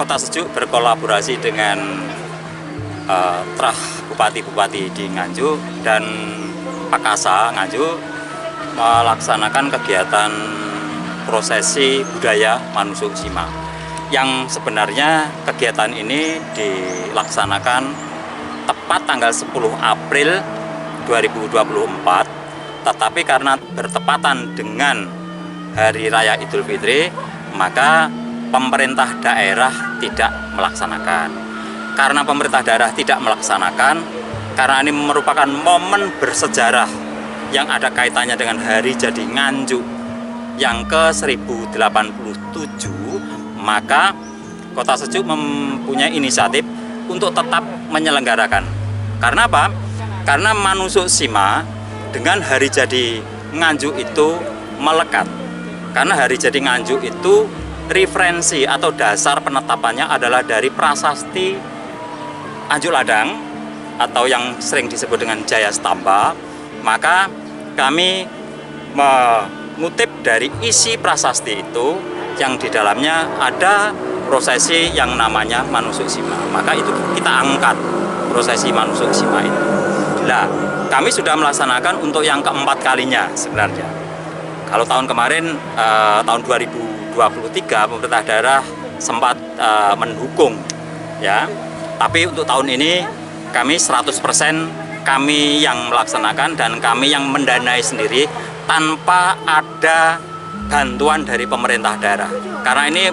Kota Sejuk berkolaborasi dengan Trah Bupati-Bupati di Nganjuk dan Pakasa Nganjuk melaksanakan kegiatan prosesi budaya Manusuk Sima, yang sebenarnya kegiatan ini dilaksanakan tepat tanggal 10 April 2024, tetapi karena bertepatan dengan Hari Raya Idul Fitri, maka pemerintah daerah tidak melaksanakan. Karena pemerintah daerah tidak melaksanakan, karena ini merupakan momen bersejarah yang ada kaitannya dengan Hari Jadi Nganjuk yang ke-1087, maka Kota Sejuk mempunyai inisiatif untuk tetap menyelenggarakan. Karena apa? Karena Manusuk Sima dengan Hari Jadi Nganjuk itu melekat. Karena Hari Jadi Nganjuk itu referensi atau dasar penetapannya adalah dari prasasti Anjuk Ladang atau yang sering disebut dengan Jaya Stamba. Maka kami mengutip dari isi prasasti itu yang di dalamnya ada prosesi yang namanya Manusuk Sima. Maka itu kita angkat prosesi Manusuk Sima itu. Nah, kami sudah melaksanakan untuk yang keempat kalinya sebenarnya. Kalau tahun kemarin, tahun 2023, pemerintah daerah sempat mendukung, ya. Tapi untuk tahun ini kami 100% kami yang melaksanakan dan kami yang mendanai sendiri tanpa ada bantuan dari pemerintah daerah. Karena ini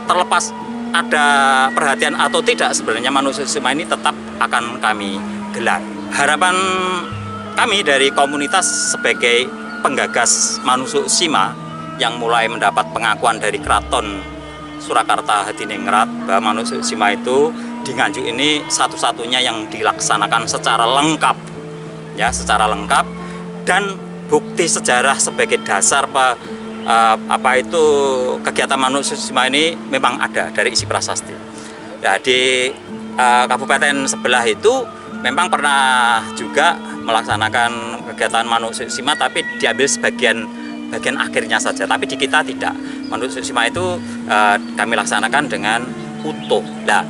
terlepas ada perhatian atau tidak, sebenarnya Manusuk Sima ini tetap akan kami gelar. Harapan kami dari komunitas sebagai penggagas Manusuk Sima yang mulai mendapat pengakuan dari Keraton Surakarta Hadiningrat bahwa Manusuk Sima itu di Nganjuk ini satu-satunya yang dilaksanakan secara lengkap, ya, secara lengkap, dan bukti sejarah sebagai dasar kegiatan Manusuk Sima ini memang ada dari isi prasasti. Ya, di kabupaten sebelah itu memang pernah juga melaksanakan kegiatan Manusuk Sima, tapi diambil bagian akhirnya saja. Tapi di kita tidak. Manusuk Sima itu kami laksanakan dengan utuh. Nah,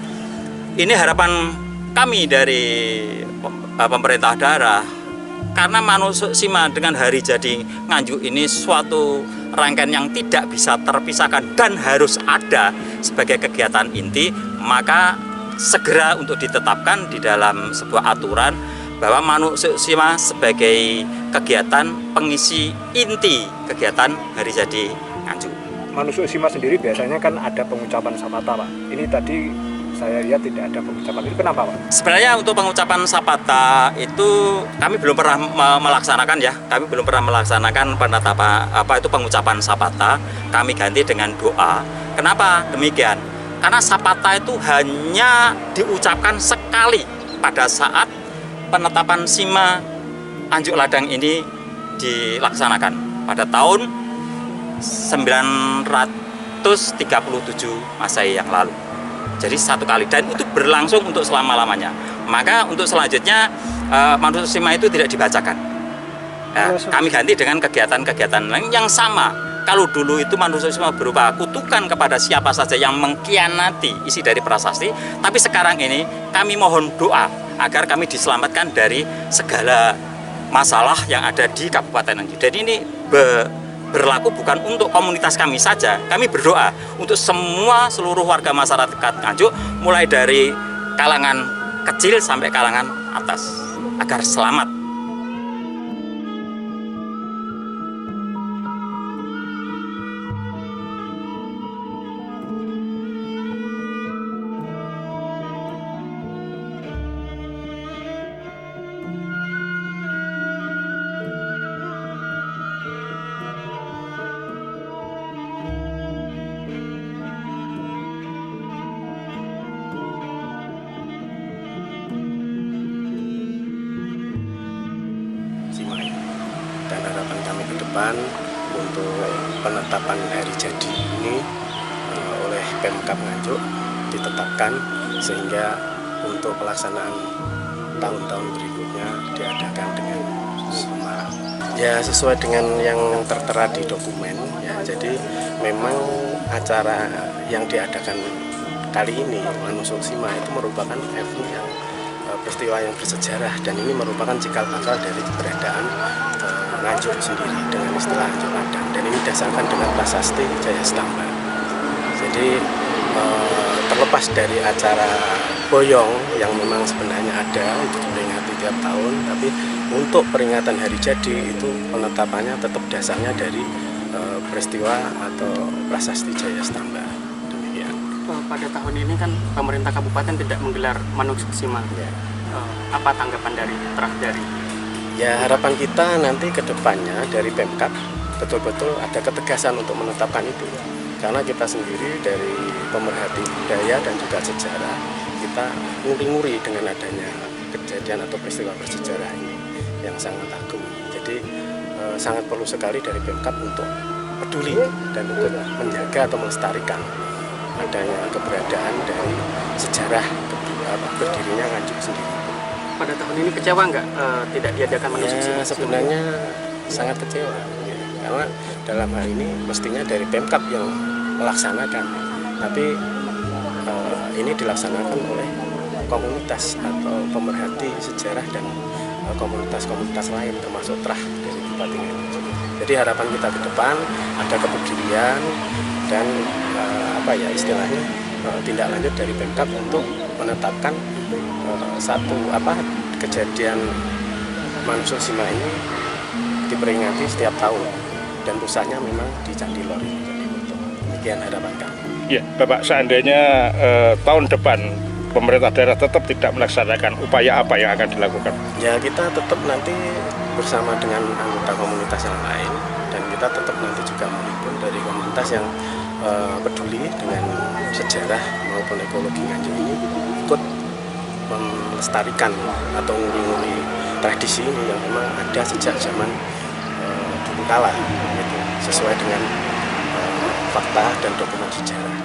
ini harapan kami dari pemerintah daerah, karena Manusuk Sima dengan Hari Jadi Nganjuk ini suatu rangkaian yang tidak bisa terpisahkan dan harus ada sebagai kegiatan inti, maka segera untuk ditetapkan di dalam sebuah aturan bahwa Manusuk Sima sebagai kegiatan pengisi inti kegiatan Hari Jadi Nganjuk. Manusuk Sima sendiri biasanya kan ada pengucapan sapata, Pak. Ini tadi saya lihat tidak ada pengucapan. Itu kenapa, Pak? Sebenarnya untuk pengucapan sapata itu kami belum pernah melaksanakan, ya. Kami belum pernah melaksanakan pengucapan sapata. Kami ganti dengan doa. Kenapa demikian? Karena sapata itu hanya diucapkan sekali pada saat penetapan Sima Anjuk Ladang ini dilaksanakan pada tahun 937 Masehi yang lalu. Jadi satu kali, dan itu berlangsung untuk selama-lamanya. Maka untuk selanjutnya Manusuk Sima itu tidak dibacakan. Nah, kami ganti dengan kegiatan-kegiatan lain yang sama. Kalau dulu itu Manusuk Sima berupa kutukan kepada siapa saja yang mengkhianati isi dari prasasti, tapi sekarang ini kami mohon doa agar kami diselamatkan dari segala masalah yang ada di Kabupaten Nganjuk. Jadi ini berlaku bukan untuk komunitas kami saja. Kami berdoa untuk seluruh warga masyarakat Nganjuk, mulai dari kalangan kecil sampai kalangan atas, agar selamat. Dan harapan kami ke depan untuk penetapan Hari Jadi ini oleh Pemkab Nganjuk ditetapkan, sehingga untuk pelaksanaan tahun-tahun berikutnya diadakan dengan semarak. Ya, sesuai dengan yang tertera di dokumen, ya. Jadi memang acara yang diadakan kali ini Manusuk Sima itu merupakan event yang peristiwa yang bersejarah, dan ini merupakan cikal bakal dari keberadaan Nganjuk sendiri dengan istilah Nganjuk Padang, dan ini didasarkan dengan prasasti Jaya Stamba. Jadi terlepas dari acara boyong yang memang sebenarnya ada itu diperingati tiap tahun, tapi untuk peringatan hari jadi itu penetapannya tetap dasarnya dari peristiwa atau prasasti Jaya Stamba. Demikian. Pada tahun ini kan pemerintah kabupaten tidak menggelar Manusuk Sima. Ya. Apa tanggapan dari Trahjari? Ya, harapan kita nanti ke depannya dari Pemkab betul-betul ada ketegasan untuk menetapkan itu. Karena kita sendiri dari pemerhati budaya dan juga sejarah, kita nguri-nguri dengan adanya kejadian atau peristiwa bersejarah ini yang sangat agung. Jadi sangat perlu sekali dari Pemkab untuk peduli dan untuk menjaga atau melestarikan adanya keberadaan dari sejarah berdirinya Nganjuk sendiri. Pada tahun ini kecewa nggak tidak diadakan Manusuk Sima? Sebenarnya sangat kecewa, ya. Karena dalam hal ini mestinya dari Pemkab yang melaksanakan, tapi ini dilaksanakan oleh komunitas atau pemerhati sejarah dan komunitas-komunitas lain termasuk Trah dari Bupati Nganjuk. Jadi harapan kita ke depan ada kepedulian dan istilahnya tindak lanjut dari Pemkab untuk menetapkan satu kejadian Manusuk Sima ini diperingati setiap tahun, dan pusatnya memang di Candi Lor. Demikian harapan kami. Ya, Bapak, seandainya tahun depan pemerintah daerah tetap tidak melaksanakan, upaya apa yang akan dilakukan? Ya, kita tetap nanti bersama dengan anggota komunitas yang lain, dan kita tetap nanti juga menghimpun dari komunitas yang peduli dengan sejarah maupun ekologi Nganjuk ini ikut melestarikan atau nguri-nguri tradisi ini yang memang ada sejak zaman dulu kala, gitu, sesuai dengan fakta dan dokumen sejarah.